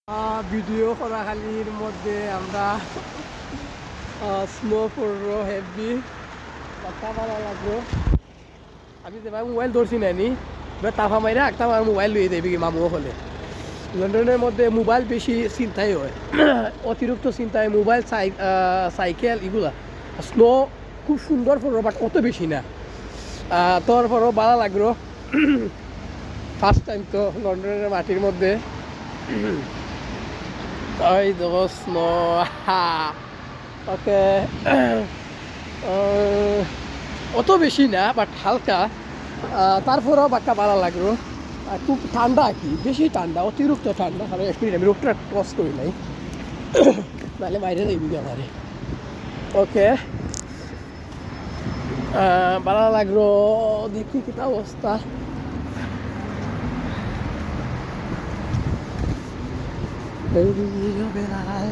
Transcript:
Video করাখালির মধ্যে আমরা snow পড়লো হেভি কথা ভালো লাগলো। আমি যে ভাই মোবাইল ধরছি নানি তাফা মাইরা একটা আমার মোবাইল লুয়ে দেবে কি মামুও হলে। লন্ডনের মধ্যে মোবাইল বেশি চিন্তাই হয়, অতিরিক্ত চিন্তায় মোবাইল সাইকেল এগুলা। স্নো খুব সুন্দর পড়লো বাট অত বেশি না। তারপরও ভালো লাগলো, ফার্স্ট টাইম তো লন্ডনের মাটির মধ্যে। ওই দেখো স্নো, ওকে অত বেশি না বাট হালকা। তারপরেও বাটটা ভালো লাগলো। খুব ঠান্ডা আর কি, বেশি ঠান্ডা, অতিরিক্ত ঠান্ডা। কারণ এক মিনিট আমি রোগটা ক্রস করি নাই, নাহলে বাইরে যাইবি আমারে। ওকে, ভালো লাগলো। দেখি কিটা অবস্থা। বেলায়